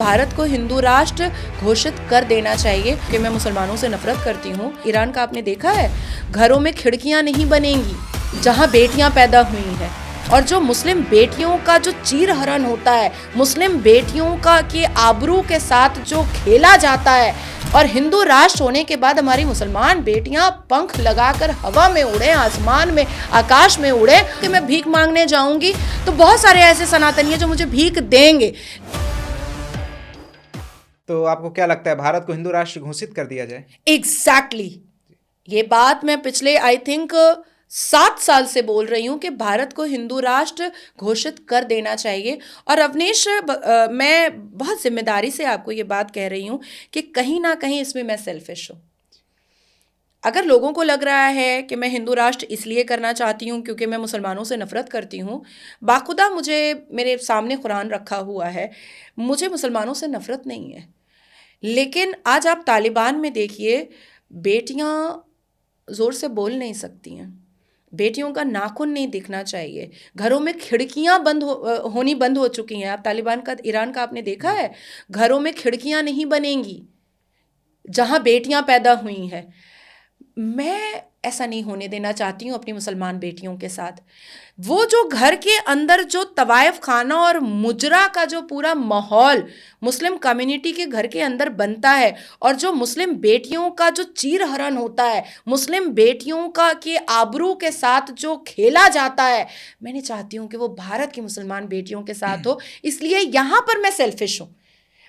भारत को हिंदू राष्ट्र घोषित कर देना चाहिए कि मैं मुसलमानों से नफरत करती हूँ। ईरान का आपने देखा है, घरों में खिड़कियां नहीं बनेंगी जहां बेटियां पैदा हुई हैं। और जो मुस्लिम बेटियों का जो चीरहरण होता है, मुस्लिम बेटियों का के आबरू के साथ जो खेला जाता है, और हिंदू राष्ट्र होने के बाद हमारी मुसलमान बेटियां पंख लगाकर हवा में उड़े, आसमान में, आकाश में उड़े कि मैं भीख मांगने जाऊंगी तो बहुत सारे ऐसे सनातनी हैं जो मुझे भीख देंगे। तो आपको क्या लगता है, भारत को हिंदू राष्ट्र घोषित कर दिया जाए? एग्जैक्टली ये बात मैं पिछले आई थिंक 7 साल से बोल रही हूँ कि भारत को हिंदू राष्ट्र घोषित कर देना चाहिए। और अवनीश, मैं बहुत जिम्मेदारी से आपको ये बात कह रही हूँ कि कहीं ना कहीं इसमें मैं सेल्फिश हूँ। अगर लोगों को लग रहा है कि मैं हिंदू राष्ट्र इसलिए करना चाहती हूँ क्योंकि मैं मुसलमानों से नफरत करती हूँ, बाखुदा मुझे मेरे सामने कुरान रखा हुआ है, मुझे मुसलमानों से नफरत नहीं है। लेकिन आज आप तालिबान में देखिए, बेटियां जोर से बोल नहीं सकती हैं, बेटियों का नाखून नहीं दिखना चाहिए, घरों में खिड़कियां होनी बंद हो चुकी हैं। आप तालिबान का, ईरान का आपने देखा है, घरों में खिड़कियां नहीं बनेंगी जहां बेटियां पैदा हुई हैं। मैं ऐसा नहीं होने देना चाहती हूँ अपनी मुसलमान बेटियों के साथ। वो जो घर के अंदर जो तवायफ खाना और मुजरा का जो पूरा माहौल मुस्लिम कम्युनिटी के घर के अंदर बनता है, और जो मुस्लिम बेटियों का जो चीरहरण होता है, मुस्लिम बेटियों का के आबरू के साथ जो खेला जाता है, मैं नहीं चाहती हूँ कि वो भारत की मुसलमान बेटियों के साथ हो। इसलिए यहाँ पर मैं सेल्फिश हूँ।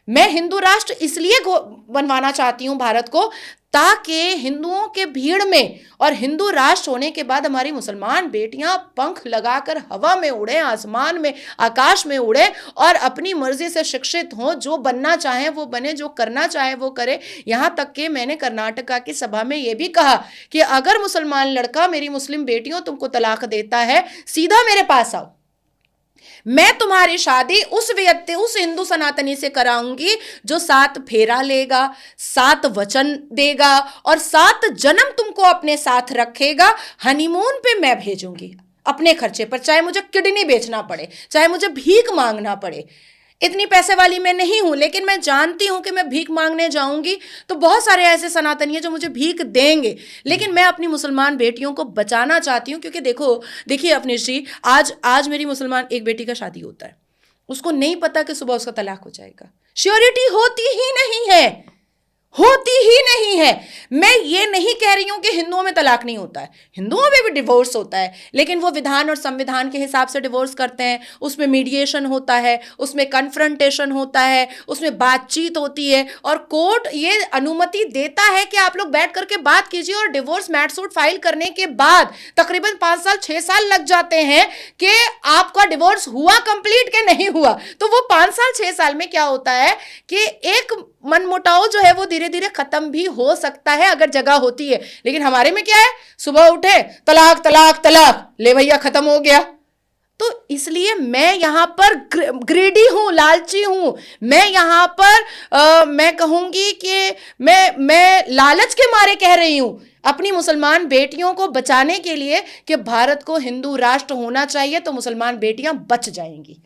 मैं हिंदू राष्ट्र इसलिए बनवाना चाहती हूँ भारत को, ताकि हिंदुओं के भीड़ में और हिंदू राष्ट्र होने के बाद हमारी मुसलमान बेटियां पंख लगाकर हवा में उड़े, आसमान में, आकाश में उड़े, और अपनी मर्जी से शिक्षित हों, जो बनना चाहे वो बने, जो करना चाहे वो करे। यहाँ तक कि मैंने कर्नाटका की सभा में ये भी कहा कि अगर मुसलमान लड़का मेरी मुस्लिम बेटियों तुमको तलाक देता है, सीधा मेरे पास आओ, मैं तुम्हारी शादी उस व्यक्ति, उस हिंदू सनातनी से कराऊंगी जो 7 फेरा लेगा, 7 वचन देगा और 7 जन्म तुमको अपने साथ रखेगा। हनीमून पे मैं भेजूंगी अपने खर्चे पर, चाहे मुझे किडनी बेचना पड़े, चाहे मुझे भीख मांगना पड़े। इतनी पैसे वाली मैं नहीं हूं, लेकिन मैं जानती हूं कि मैं भीख मांगने जाऊंगी तो बहुत सारे ऐसे सनातनी हैं जो मुझे भीख देंगे। लेकिन मैं अपनी मुसलमान बेटियों को बचाना चाहती हूं, क्योंकि देखिए अवनीश जी, आज मेरी मुसलमान एक बेटी का शादी होता है, उसको नहीं पता कि सुबह उसका तलाक हो जाएगा। श्योरिटी होती ही नहीं है, होती ही नहीं है। मैं ये नहीं कह रही हूं कि हिंदुओं में तलाक नहीं होता है, हिंदुओं में भी डिवोर्स होता है, लेकिन वो विधान और संविधान के हिसाब से डिवोर्स करते हैं। उसमें मीडिएशन होता है, उसमें कन्फ्रंटेशन होता है, उसमें बातचीत होती है, और कोर्ट ये अनुमति देता है कि आप लोग बैठ करके बात कीजिए। और डिवोर्स मैट सूट फाइल करने के बाद तकरीबन 5 साल 6 साल लग जाते हैं कि आपका डिवोर्स हुआ कंप्लीट के नहीं हुआ। तो वो 5 साल 6 साल में क्या होता है कि एक मनमुटाव जो है वो धीरे धीरे खत्म भी हो सकता है अगर जगह होती है। लेकिन हमारे में क्या है, सुबह उठे तलाक तलाक तलाक, ले भैया खत्म हो गया। तो इसलिए मैं यहां पर ग्रीडी हूं, लालची हूं। मैं यहां पर मैं कहूंगी कि मैं लालच के मारे कह रही हूं अपनी मुसलमान बेटियों को बचाने के लिए कि भारत को हिंदू राष्ट्र होना चाहिए तो मुसलमान बेटियां बच जाएंगी।